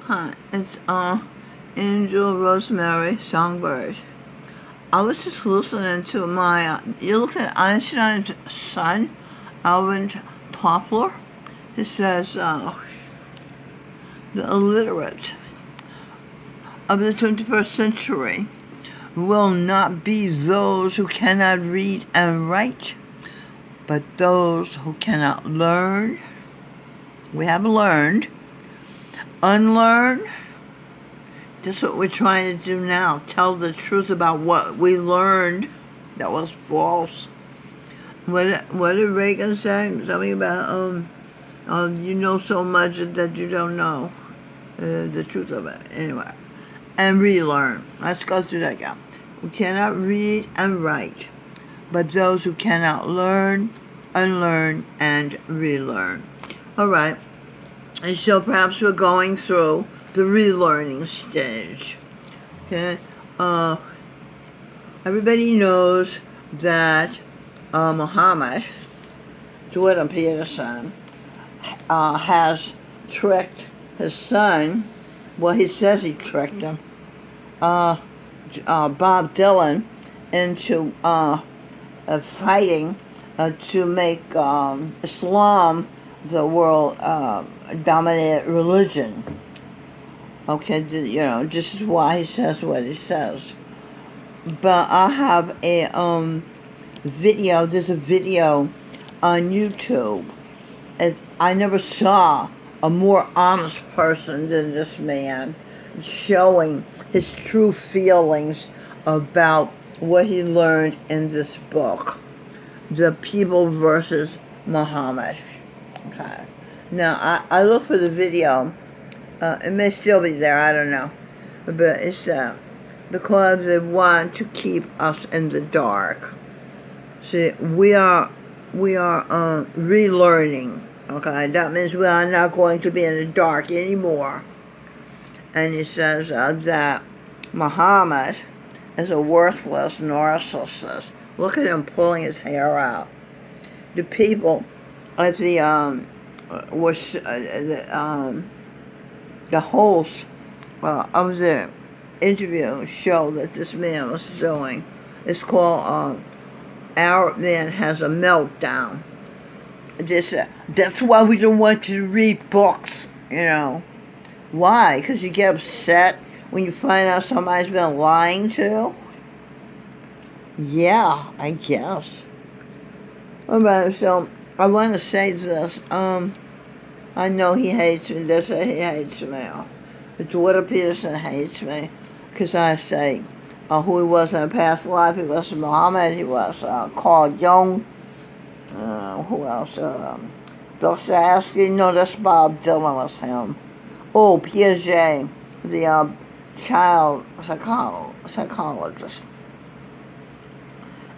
Hi, it's Angel Rosemary Songbird. I was just listening to you look at Einstein's son, Alvin Toffler. He says the illiterate of the 21st century will not be those who cannot read and write, but those who cannot learn. We have learned. Unlearn. That's what we're trying to do now. Tell the truth about what we learned that was false. What did Reagan say? Something about you know so much that you don't know the truth of it. Anyway, and relearn. Let's go through that again. We cannot read and write, but those who cannot learn, unlearn, and relearn. All right. And so perhaps we're going through the relearning stage. Okay? Everybody knows that Muhammad, Jordan Peterson, has tricked his son. Well, he says he tricked him. Bob Dylan into fighting to make Islam the world dominated religion. Okay, this is why he says what he says. But I have a video. There's a video on YouTube. I never saw a more honest person than this man, showing his true feelings about what he learned in this book, The People versus Muhammad. Okay. Now, I look for the video. It may still be there, I don't know. But it's because they want to keep us in the dark. See, we are relearning. Okay, that means we are not going to be in the dark anymore. And he says that Muhammad is a worthless narcissist. Look at him pulling his hair out. The people at the host of the interview show that this man was doing. It's called Our Man Has a Meltdown. That's why we don't want you to read books, Why? Because you get upset when you find out somebody's been lying to you? Yeah, I guess. Alright, so I want to say this. I know he hates me. They say he hates me. Jordan Peterson hates me because I say who he was in a past life. He was Muhammad. He was Carl Jung. Who else? Dostoevsky. No, that's Bob Dylan was him. Oh, Piaget, the child psychologist.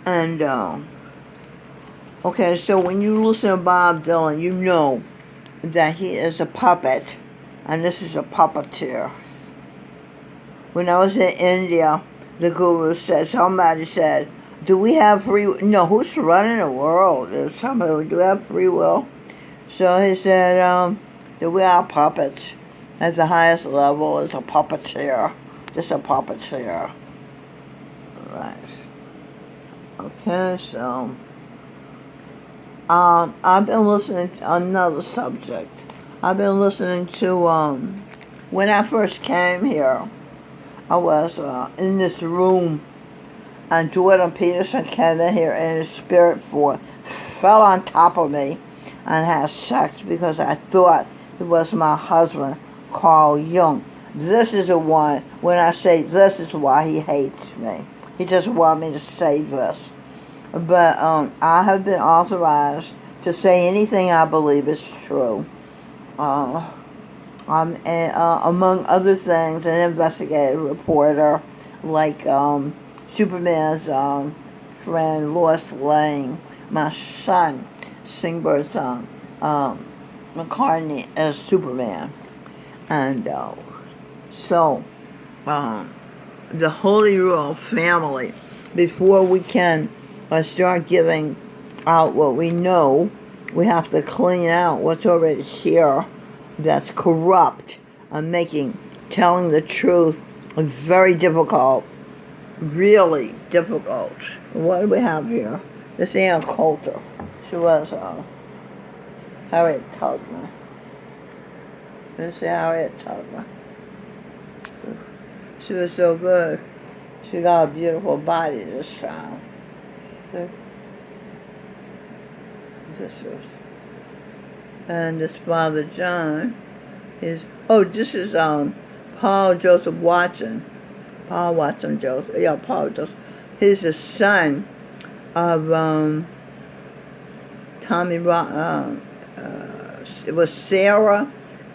And, okay, so when you listen to Bob Dylan, you know that he is a puppet, and this is a puppeteer. When I was in India, the guru somebody said, do we have free will? No, who's running the world? There's somebody, do we have free will? So he said, that we are puppets. At the highest level is a puppeteer. Just a puppeteer. Right. Okay, so I've been listening to another subject. I've been listening to when I first came here, I was in this room, and Jordan Peterson came in here in his spirit form, fell on top of me and had sex because I thought it was my husband, Carl Jung. This is the one, when I say this is why he hates me. He doesn't want me to say this. But I have been authorized to say anything I believe is true. I'm, among other things, an investigative reporter, like Superman's friend Lois Lane, my son, Singbird's McCartney as Superman. And so the Holy Royal family, before we can start giving out what we know, we have to clean out what's already here that's corrupt making telling the truth very difficult, really difficult. What do we have here? This is Ann Coulter. She was Harriet Tubman. This is Harriet Tubman. She was so good. She got a beautiful body, this child. This was. And this Father John is, this is Paul Joseph Watson. Paul Watson Joseph. Yeah, Paul Joseph. He's the son of it was Sarah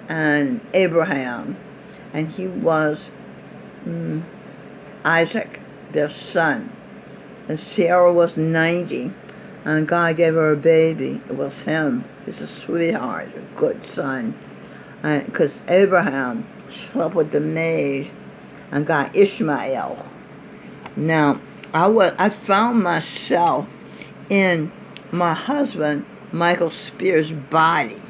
and Abraham. And he was Isaac, their son. And Sarah was 90, and God gave her a baby. It was him. He's a sweetheart, a good son. Because Abraham slept with the maid and got Ishmael. Now, I found myself in my husband, Michael Spears' body.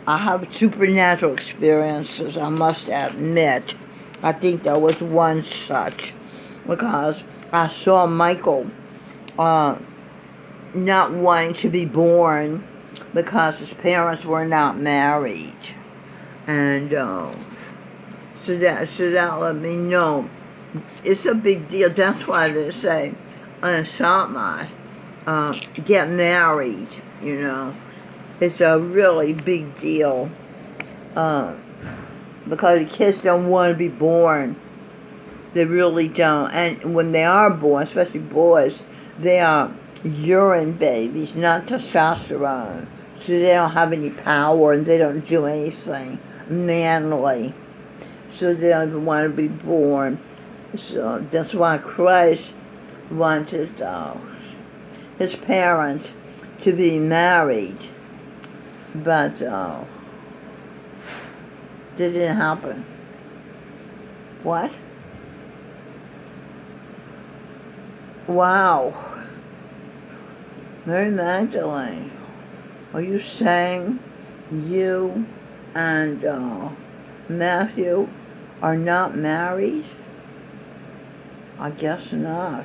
I have supernatural experiences, I must admit. I think there was one such, because I saw Michael not wanting to be born because his parents were not married. And so that let me know. It's a big deal. That's why they say on Satmar, get married, It's a really big deal. Because the kids don't want to be born. They really don't. And when they are born, especially boys, they are urine babies, not testosterone. So they don't have any power and they don't do anything manly. So they don't even want to be born. So that's why Christ wanted his parents to be married. But that didn't happen. What? Wow. Mary Magdalene, are you saying you and Matthew are not married? I guess not.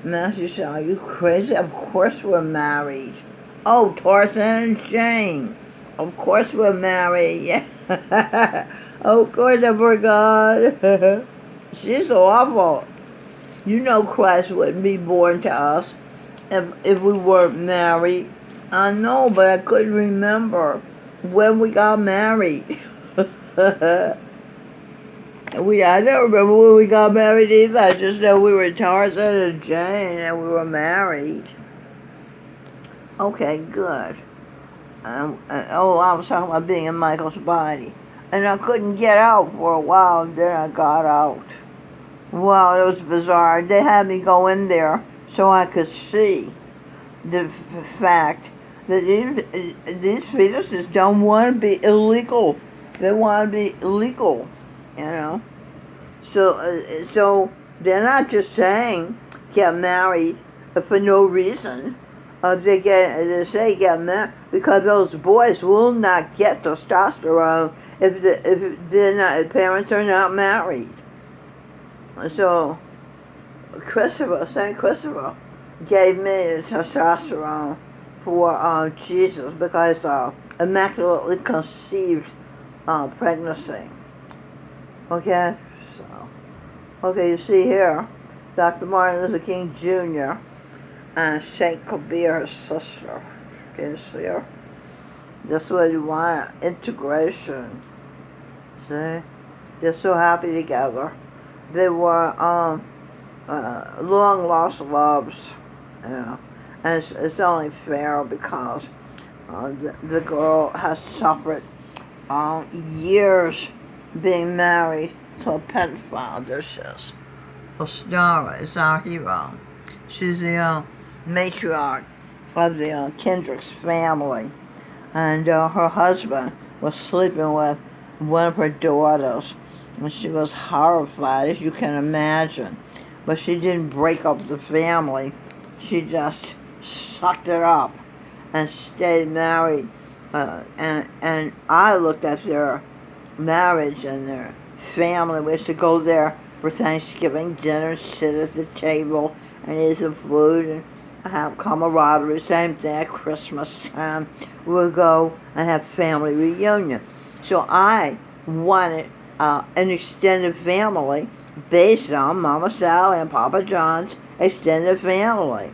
Matthew said, are you crazy? Of course we're married. Oh, Tarzan and Jane. Of course we're married. Yeah. Of course I forgot. She's awful. You know Christ wouldn't be born to us if we weren't married. I know, but I couldn't remember when we got married. I don't remember when we got married either. I just know we were Tarzan and Jane and we were married. Okay, good. I was talking about being in Michael's body. And I couldn't get out for a while, and then I got out. Wow, it was bizarre. They had me go in there so I could see the fact that these fetuses don't want to be illegal. They want to be legal, So they're not just saying get married for no reason. They say get married because those boys will not get testosterone if if parents are not married. So St. Christopher gave me the testosterone for Jesus because immaculately conceived pregnancy. Okay, you see here, Dr. Martin Luther King Jr. and St. Kabir, his sister. Can you see her? That's what you want, integration. See? They're so happy together. They were long lost loves, and it's only fair because the girl has suffered years being married to a pedophile. This is Ostara is our hero. She's the matriarch of the Kendricks family, and her husband was sleeping with one of her daughters. And she was horrified, as you can imagine. But she didn't break up the family. She just sucked it up and stayed married. And I looked at their marriage and their family. We used to go there for Thanksgiving dinner, sit at the table and eat the food and have camaraderie. Same thing at Christmas time. We'll go and have family reunion. So I wanted an extended family based on Mama Sally and Papa John's extended family.